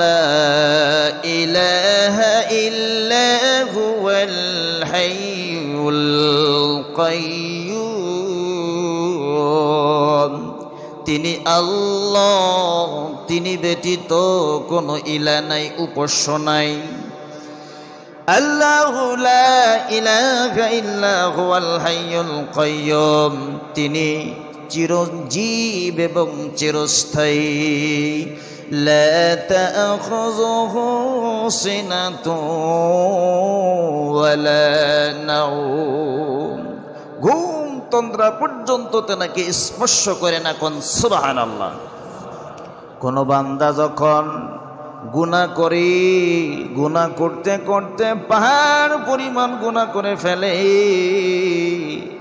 লা ইলাহা ইল্লা হুয়াল হাইয়ুল কাইয়্যুম। তিনি আল্লাহ, তিনি ব্যতীত কোনো ইলাহ নাই, উপাস্য নাই। আল্লাহু লা ইলাহা ইল্লা হুয়াল হাইয়ুল কাইয়্যুম, তিনি চিরঞ্জীব এবং চিরস্থায়ী। লা তাখুযুহু সিনাতুন ওয়ালা নাওম, ঘুম তন্দ্রা পর্যন্ত তেনাকে স্পর্শ করে না। কোন সুবহানাল্লাহ। কোন বান্দা যখন গুনাহ করে, গুনাহ করতে করতে পাহাড় পরিমাণ গুনাহ করে ফেলে,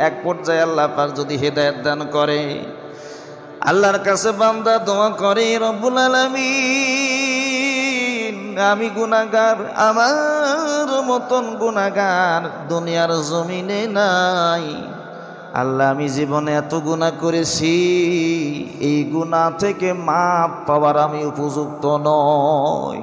এক পর্যায়ে আল্লাহ পাক যদি হেদায়েত দান করে, আল্লাহর কাছে বান্দা দোয়া করে, রব্বুল আলামিন আমি গুনাহগার, আমার মতন গুনাহগার দুনিয়ার জমিনে নাই। আল্লাহ আমি জীবনে এত গুনাহ করেছি, এই গুনাহ থেকে মাপ পাওয়ার আমি উপযুক্ত নই।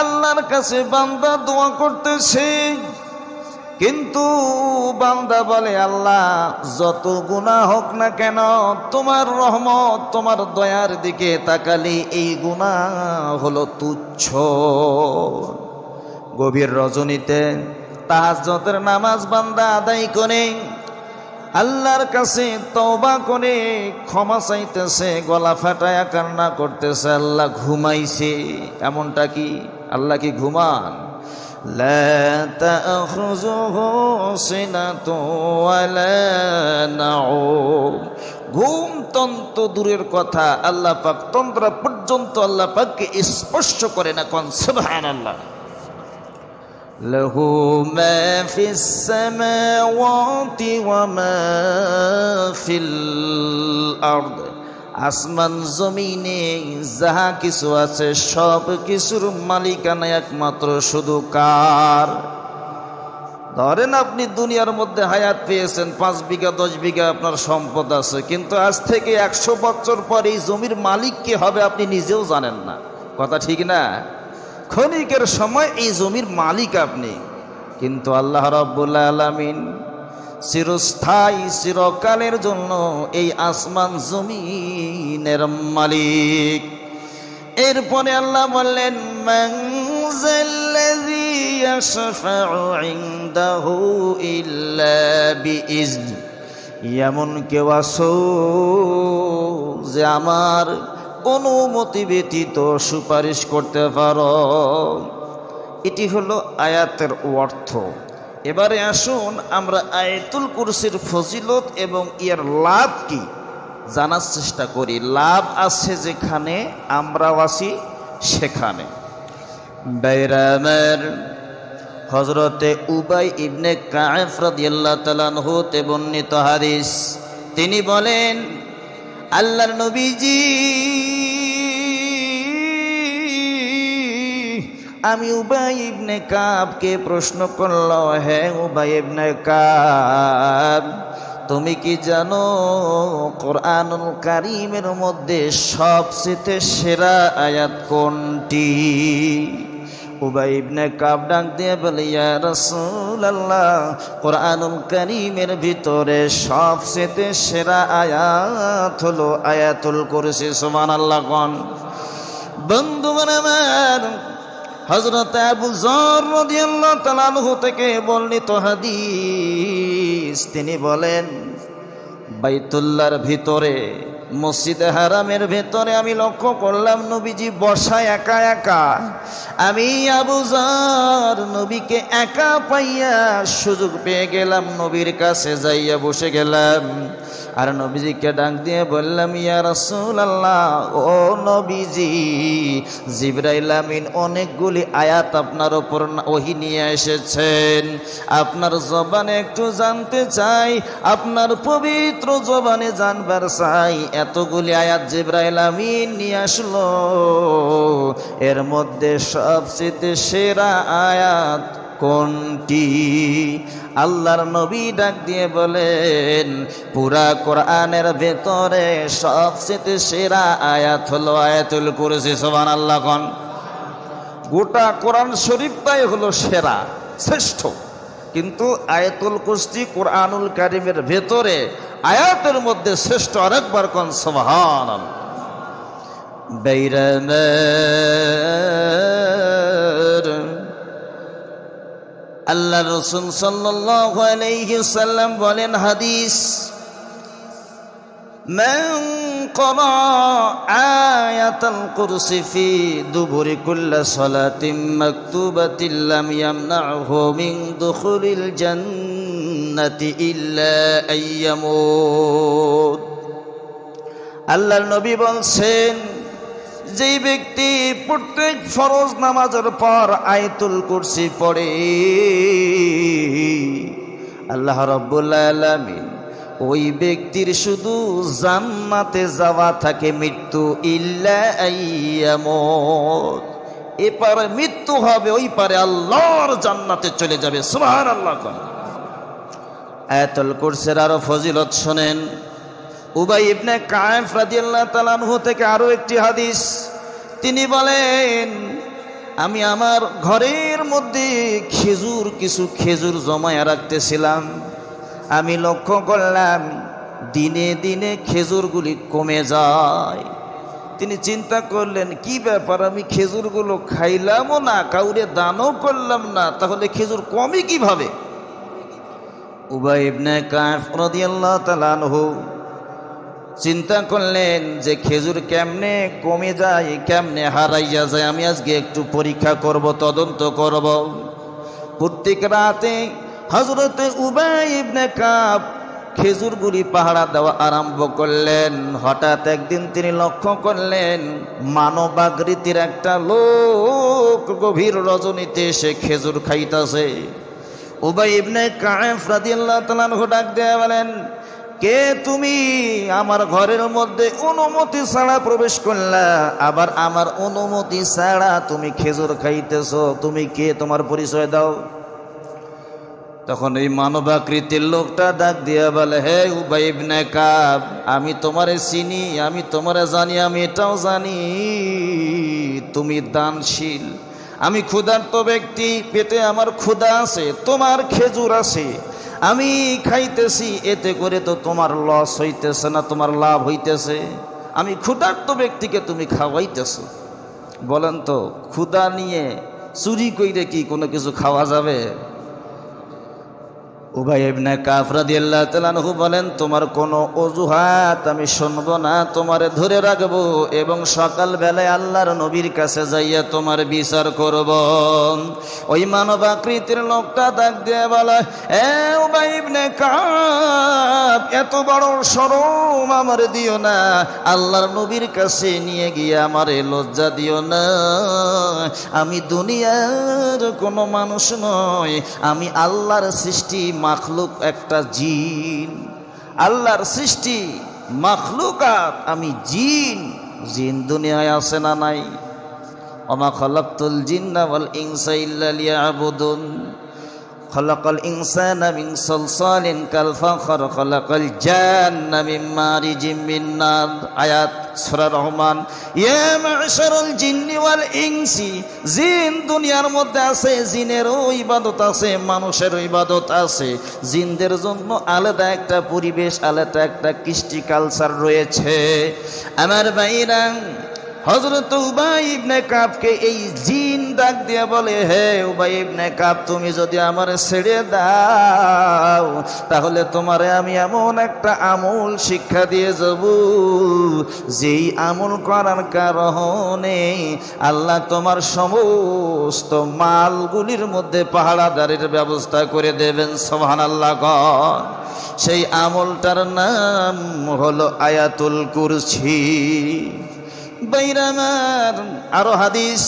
আল্লাহর কাছে বান্দা দোয়া করতেছে, কিন্তু বান্দা বলে, আল্লাহ যত গুনাহ হোক না কেন, তোমার রহমত তোমার দয়ার দিকে তাকালে এই গুনাহ হলো তুচ্ছ। গভীর রজনীতে তাহাজ্জুদের নামাজ বান্দা আদায় করে আল্লাহর কাছে তওবা করে ক্ষমা চাইতেছে, গলা ফাটায়া কান্না করতেছে, আল্লাহ ঘুমাইছে। এমনটা কি? আল্লাহ কি ঘুমান? লা তাখুযুহু সিনাতুন ওয়ালা নাওম, ঘুম তন্ত দূরের কথা, আল্লাহ পাক তন্দ্রা পর্যন্ত আল্লাহ পাককে স্পর্শ করে না। কোন সুবহানাল্লাহ। লাহু মা ফিস সামাওয়াতি ওয়া মা ফিল আরদ, আসমান জমিনে যাহা কিছু আছে সব কিছুর মালিকানা একমাত্র শুধু কার? ধরেন আপনি দুনিয়ার মধ্যে হায়াত পেয়েছেন, 5 বিঘা 10 বিঘা আপনার সম্পদ আছে, কিন্তু আজ থেকে 100 বছর পর এই জমির মালিক কে হবে আপনি নিজেও জানেন না। কথা ঠিক না? ক্ষণিকের সময় এই জমির মালিক আপনি, কিন্তু আল্লাহ রাব্বুল আলামিন চিরস্থায়ী চিরকালের জন্য এই আসমান জমিনের মালিক। এরপরে আল্লাহ বললেন, মান যাল্লাযী ইয়াশফাউ ইনদাহু ইল্লা বিইজনি, এমন কেউ আছো যে আমার অনুমতি ব্যতীত সুপারিশ করতে পারো? এটি হলো আয়াতের অর্থ। এবারে আসুন আমরা আয়াতুল কুরসির ফজিলত এবং এর লাভ কি জানার চেষ্টা করি। লাভ আছে যেখানে, আমরাও আছি সেখানে। বাইরামের হযরতে উবাই ইবনে কায়েব রাদিয়াল্লাহু তাআলা আনহু তে বর্ণিত হাদিস, তিনি বলেন, আল্লাহর নবীজি, আমি উবাই ইবনে কাবকে প্রশ্ন করল, হে উবাই ইবনে কাব, তুমি কি জানো কোরআনুল কারীমের মধ্যে সবচেয়ে সেরা আয়াত কোনটি? উবাই ইবনে কাব ডাক দিয়ে বলে, ইয়া রাসূলুল্লাহ, কোরআনুল কারীমের ভিতরে সবচেয়ে সেরা আয়াত হলো আয়াতুল কুরসি। সুবহানাল্লাহ। কোন বন্ধুগণ আমার, হযরত আবু যর রাদিয়াল্লাহু তাআলা আনহু থেকে বর্ণিত হাদিস, তিনি বলেন, বাইতুল্লাহর ভিতরে, মসজিদে হারামের ভেতরে আমি লক্ষ্য করলাম নবীজি বসা একা একা। আমি আবু যর নবীকে একা পাইয়া সুযোগ পেয়ে গেলাম, নবীর কাছে যাইয়া বসে গেলাম, আর নবীজিকে ডাক দিয়ে বললাম, ইয়া রাসূলুল্লাহ, ও নবীজি, জিবরাইল আমিন অনেকগুলি আয়াত আপনার উপর ওহী নিয়ে এসেছেন, আপনার জবানে একটু জানতে চাই, আপনার পবিত্র জবানে জানবার চাই। এতগুলি আয়াত জিবরাইল আমিন নিয়ে আসলো, এর মধ্যে সবচেয়ে সেরা আয়াত কোনটি? আল্লাহর নবী ডাক দিয়ে বলেন, পুরা কোরআনের ভেতরে সবচেয়ে সেরা আয়াত হলো আয়াতুল কুরসি। সুবহানাল্লাহ কোন। গোটা কোরআন শরীফটাই হলো সেরা, শ্রেষ্ঠ, কিন্তু আয়াতুল কুরসি কোরআনুল কারীমের ভেতরে আয়াতের মধ্যে শ্রেষ্ঠ। আরেকবার কোন সুবহানাল্লাহ। বাইরামের আল্লাহ রাসূল সাল্লাল্লাহু আলাইহি ওয়াসাল্লাম বলেন, হাদিস, মান ক্বারা আয়াতুল কুরসি ফি দুবুরি কুল্লি সালাতিন মাকতুবাতিন লাম ইয়ামনাহু মিন দুখুলিল জান্নাতি ইল্লা আইয়ামুত। আল্লাহর নবী বলছেন, যেই ব্যক্তি প্রত্যেক ফরজ নামাজের পর আয়াতুল কুরসি পড়ে, আল্লাহ রাব্বুল আলামিন ওই ব্যক্তির শুধু জান্নাতে যাওয়া থাকে মৃত্যু, ইল্লা আইয়ামুত, এপারে মৃত্যু হবে, ওই পারে আল্লাহর জান্নাতে চলে যাবে। সুবহানাল্লাহ। আয়াতুল কুরসির আরো ফজিলত শুনেন। উবাই ইবনে কায়েব রাদিয়াল্লাহু তাআলা আনহু থেকে আরো একটি হাদিস, তিনি বলেন, আমি আমার ঘরের মধ্যে কিছু খেজুর জমায়া রাখতেছিলাম। আমি লক্ষ্য করলাম দিনে দিনে খেজুরগুলি কমে যায়। তিনি চিন্তা করলেন, কি ব্যাপার, আমি খেজুরগুলো খাইলামও না, কাউরে দানও করলাম না, তাহলে খেজুর কমে কিভাবে? উবাই ইবনে কায়েব রাদিয়াল্লাহু তাআলা আনহু চিন্তা করলেন যে খেজুর কেমনে কমে যায়, কেমনে হারাইয়া যায়, আমি আজকে একটু পরীক্ষা করব, তদন্ত করব। প্রত্যেক রাতে হযরতে উবাই ইবনে কাব খেজুরগুলি পাহারা দেওয়া আরম্ভ করলেন। হঠাৎ একদিন তিনি লক্ষ্য করলেন, মানবাকৃতির একটা লোক গভীর রজনীতে এসে খেজুর খাইতেছে। উবাই ইবনে কায়েব রাদিয়াল্লাহু তাআলা আনহু ডাক দিয়ে বলেন, কে তুমি? আমার ঘরের মধ্যে অনুমতি ছাড়া প্রবেশ করলা, আবার আমার অনুমতি ছাড়া তুমি খেজুর খাইতেছো, তুমি কে? তোমার পরিচয় দাও। তখন এই মানবাকৃতির লোকটা ডাক দিয়া বলে, হে উবাই ইবনে কাব, আমি তোমারে চিনি, আমি তোমারে জানি, আমি এটাও জানি তুমি দানশীল। আমি ক্ষুধার্ত ব্যক্তি, পেটে আমার ক্ষুধা আছে, তোমার খেজুর আছে, আমি খাইতেছি, এতে করে তো তোমার লস হইতেছে না, তোমার লাভ হইতেছে। আমি ক্ষুধার্ত ব্যক্তিকে তুমি খাওয়াইতেছো। বলেন তো, ক্ষুধা নিয়ে চুরি কইরে কি কোনো কিছু খাওয়া যাবে? উবাই ইবনে কাব রাদিয়াল্লাহু তাআলা আনহু বলেন, তোমার কোনো অজুহাত আমি শুনব না, তোমারে ধরে রাখবো এবং সকাল বেলায় আল্লাহর নবীর কাছে যাইয়া তোমার বিচার করব। ওই মানবাকৃতির লোকটা ডাক দিয়ে বলে, এ উবাই ইবনে কাব, এত বড় শরম আমার দিও না, আল্লাহর নবীর কাছে নিয়ে গিয়ে আমারে লজ্জা দিও না। আমি দুনিয়ার কোনো মানুষ নয়, আমি আল্লাহর সৃষ্টি মাখলুক, একটা জিন, আল্লাহর সৃষ্টি মাখলুকাত, আমি জিন। জিন দুনিয়ায় আছে না নাই? ওমা খালাকতুল জিন্না ওয়াল ইনসা ইল্লা লিয়াবুদুন। খলাকাল ইনসানা মিন সালসালিন কাল ফাখর খলাকাল জান্না মিন মারিজিম মিন নার। আয়াত সূরা রহমান। ইয়া মা'শারাল জিন্নি ওয়াল ইনসি, জিন দুনিয়ার মধ্যে আছে, জিনেরও ইবাদত আছে, মানুষেরও ইবাদত আছে। জিনদের জন্য আলাদা একটা পরিবেশ, আলাদা একটা কৃষ্টি কালচার রয়েছে। আমার ভাইরা, হযরত উবাই ইবনে কাবকে এই জিন ডাক দিয়ে বলে, হে উবাই ইবনে কাব, তুমি যদি আমারে ছেড়ে দাও, তাহলে তোমারে আমি এমন একটা আমল শিক্ষা দিয়ে যাব, যেই আমল করার কারণে আল্লাহ তোমার সমস্ত মালগুলির মধ্যে পাহারাদারের ব্যবস্থা করে দেবেন। সুবহানাল্লাহ। সেই আমলটার নাম হলো আয়াতুল কুরসি। বাইরামার আরো হাদিস,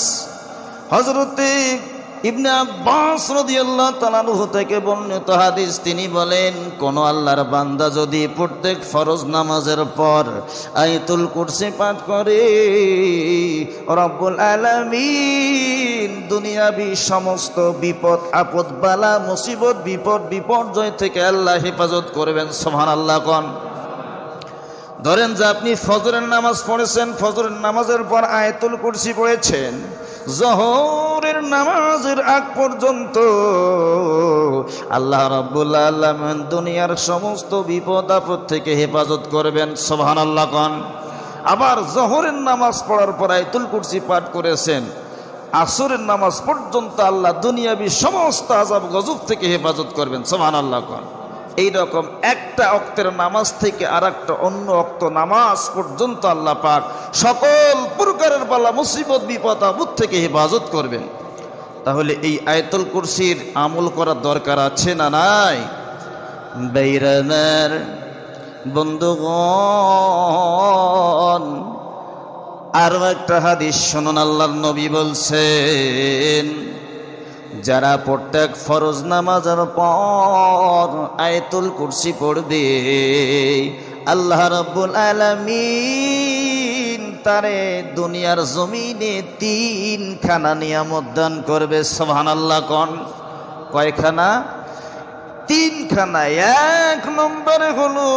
হযরতে ইবনে আব্বাস রাদিয়াল্লাহু তাআলা আনহু থেকে বর্ণিত হাদিস, তিনি বলেন, কোন আল্লাহর বান্দা যদি প্রত্যেক ফরজ নামাজের পর আয়াতুল কুরসি পাঠ করে, রব্বুল আলামিন দুনিয়াবি সমস্ত বিপদ আপদ বালা মুসিবত বিপর্যয় থেকে আল্লাহ হেফাজত করবেন। সুবহানাল্লাহ কোন। ধরেন যে আপনি ফজরের নামাজ পড়েছেন, ফজরের নামাজের পর আয়াতুল কুরসি পড়েছেন, জোহরের নামাজের আগ পর্যন্ত আল্লাহ রাব্বুল আলামিন দুনিয়ার সমস্ত বিপদ আপদ থেকে হেফাজত করবেন। সুবহানাল্লাহ কোন। আবার জোহরের নামাজ পড়ার পর আয়াতুল কুরসি পাঠ করেছেন, আসরের নামাজ পর্যন্ত আল্লাহ দুনিয়াবি সমস্ত আযাব গজব থেকে হেফাজত করবেন। সুবহানাল্লাহ কোন। এইরকম একটা ওয়াক্তের নামাজ থেকে আর একটা অন্য ওয়াক্ত নামাজ পর্যন্ত আল্লাহ পাক সকল প্রকারের বালা মুসিবত বিপদ আপদ থেকে হেফাজত করবেন। তাহলে এই আয়াতুল কুরসির আমল করার দরকার আছে না নাই? বাইরানার বন্ধুগণ, আরো একটা হাদিস শুনুন। আল্লাহর নবী বলছেন, যারা প্রত্যেক ফরজ নামাজের পর আয়াতুল কুরসি পড়বে, আল্লাহ রাব্বুল আলামিন তারে দুনিয়ার জমিনে 3খানা নিয়ামত দান করবে। সুবহানাল্লাহ কোন। কয়খানা? 3খানা। 1 নম্বরে হলো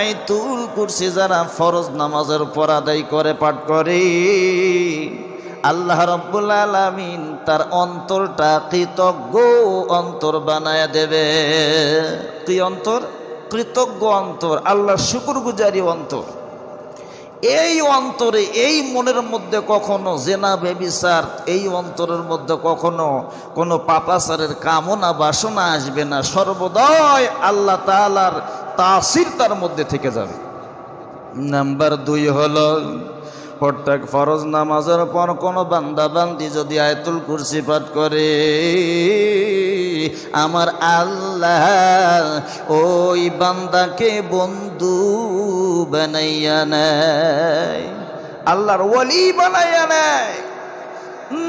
আয়াতুল কুরসি যারা ফরজ নামাজের পর আদায় করে পাঠ করে, আল্লাহ রাব্বুল আলামিন তার অন্তরটা কৃতজ্ঞ অন্তর বানায় দেবে। কি অন্তর? কৃতজ্ঞ অন্তর, আল্লাহর শুকরগুজারি অন্তর। এই অন্তরে, এই মনের মধ্যে কখনো জেনা ব্যভিচার, এই অন্তরের মধ্যে কখনো কোনো পাপাচারের কামনা বাসনা আসবে না। সর্বদাই আল্লাহ তাআলার তাসির তার মধ্যে থেকে যাবে। নাম্বার 2 হলো, প্রত্যেক ফরজ নামাজের পর কোনো বান্দা বান্দি যদি আয়াতুল কুরসি পাঠ করে, আমার আল্লাহ ওই বান্দাকে বন্ধু বানাইয়া নেয়, আল্লাহর ওলি বানাইয়া নেয়।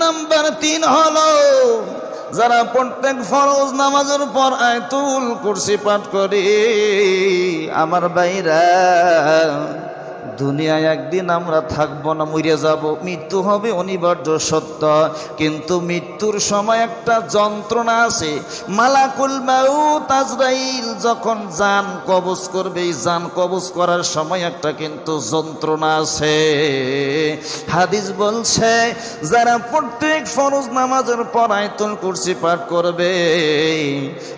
নাম্বার 3 হলো, যারা প্রত্যেক ফরজ নামাজের পর আয়াতুল কুরসি পাঠ করে, আমার ভাইরা, দুনিয়ায় একদিন আমরা থাকবো না, মরে যাব, মৃত্যু হবে অনিবার্য সত্য। কিন্তু মৃত্যুর সময় একটা যন্ত্রণা আছে। মালাকুল মাউত আজরাইল যখন জান কবজ করবে, এই জান কবজ করার সময় একটা কিন্তু যন্ত্রণা আছে। হাদিস বলছে, যারা প্রত্যেক ফরজ নামাজের পর আয়াতুল কুরসি পাঠ করবে,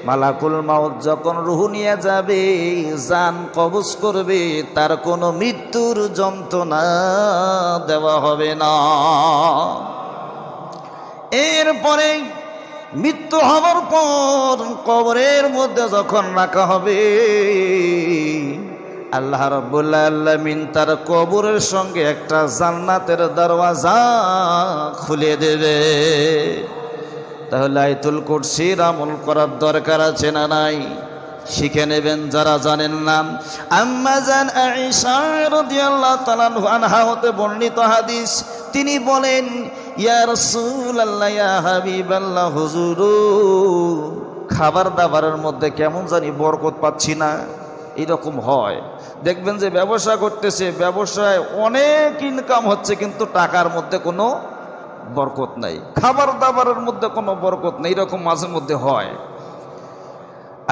মালাকুল মাউত যখন রূহ নিয়ে যাবে, জান কবজ করবে, তার কোনো মৃত্যুর যন্ত্রণা দেওয়া হবে না। এরপরে মৃত্যু হবার পর কবরের মধ্যে যখন রাখা হবে, আল্লাহ রাব্বুল আলামিন তার কবরের সঙ্গে একটা জান্নাতের দরওয়াজা খুলে দেবে। তাহলে আয়াতুল কুরসির আমল করার দরকার আছে না নাই? শিখে নেবেন যারা জানেন না। আম্মা জান আয়েশা রাদিয়াল্লাহু তাআলা আনহা হতে বর্ণিত হাদিস, তিনি বলেন, ইয়া রাসূলুল্লাহ, ইয়া হাবিবাল্লাহ, হুজুর, খাবার দাবারের মধ্যে কেমন জানি বরকত পাচ্ছি না। এরকম হয়, দেখবেন যে ব্যবসা করতেছে, ব্যবসায় অনেক ইনকাম হচ্ছে, কিন্তু টাকার মধ্যে কোনো বরকত নাই, খাবার দাবারের মধ্যে কোনো বরকত নেই। এরকম মাঝে মধ্যে হয়।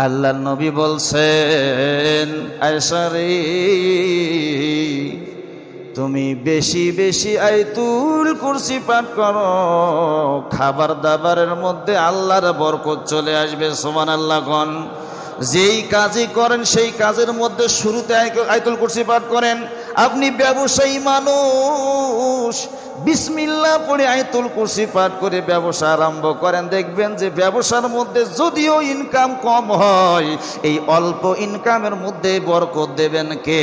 আল্লাহ নবী বলছেন, আয়েশা রে, তুমি বেশি বেশি আয়াতুল কুরসি পাঠ করো, খাবার দাবারের মধ্যে আল্লাহর বরকত চলে আসবে। সুবহানাল্লাহ কোন। যেই কাজই করেন সেই কাজের মধ্যে শুরুতে আয়াতুল কুরসি পাঠ করেন। আপনি ব্যবসায়ী মানুষ, বিসমিল্লাহ পড়ে আয়াতুল কুরসি পাঠ করে ব্যবসা আরম্ভ করেন, দেখবেন যে ব্যবসার মধ্যে যদিও ইনকাম কম হয়, এই অল্প ইনকামের মধ্যে বরকত দেবেন কে?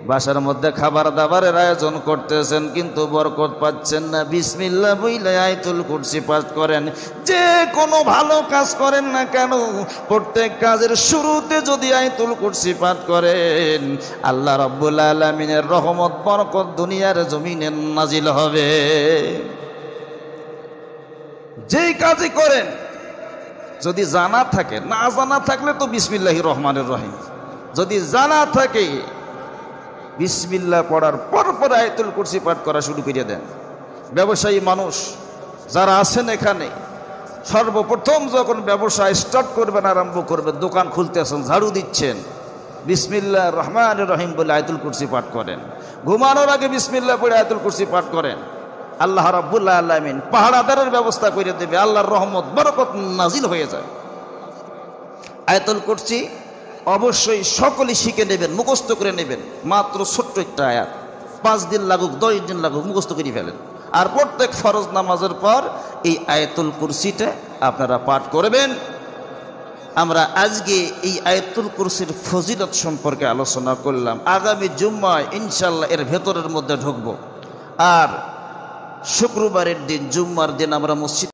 বাসার মধ্যে খাবার দাবারের আয়োজন করতেছেন, কিন্তু বরকত পাচ্ছেন না। বিসমিল্লাহ বইলে আয়াতুল কুরসি পাঠ করেন। যে কোনো ভালো কাজ করেন না কেন, প্রত্যেক কাজের শুরুতে যদি আয়াতুল কুরসি পাঠ করেন, আল্লাহ রাব্বুল আলামিনের রহমত বরকত দুনিয়ার জমিনে নাজিল হবে। যেই কাজই করেন যদি জানা থাকে, না জানা থাকলে তো বিসমিল্লাহির রহমানির রহিম, যদি জানা থাকে বিসমিল্লাহ পড়ার পর আয়াতুল কুরসি পাঠ করা শুরু করে দেন। ব্যবসায়ী মানুষ যারা আছেন এখানে, সর্বপ্রথম যখন ব্যবসা স্টার্ট করবেন, আরম্ভ করবেন, দোকান খুলতেছেন, ঝাড়ু দিচ্ছেন, বিসমিল্লাহির রহমানির রহিম বলে আয়াতুল কুরসি পাঠ করেন। ঘুমানোর আগে বিসমিল্লাহ পড়ে আয়াতুল কুরসি পাঠ করেন। আল্লাহ রাব্বুল আলামিন পাহারাদারের ব্যবস্থা করে দেবে, আল্লাহর রহমত বরকত নাজিল হয়ে যায়। আয়াতুল কুরসি অবশ্যই সকলেই শিখে নেবেন, মুখস্থ করে নেবেন। মাত্র ছোট্ট একটা আয়াত, 5 দিন লাগুক 10 দিন লাগুক মুখস্থ করে ফেলেন। আর প্রত্যেক ফরজ নামাজের পর এই আয়াতুল কুরসিটা আপনারা পাঠ করবেন। আমরা আজকে এই আয়াতুল কুরসির ফজিলত সম্পর্কে আলোচনা করলাম। আগামী জুম্মায় ইনশাআল্লাহ এর ভেতরের মধ্যে ঢুকবো। আর শুক্রবারের দিন, জুম্মার দিন আমরা মসজিদ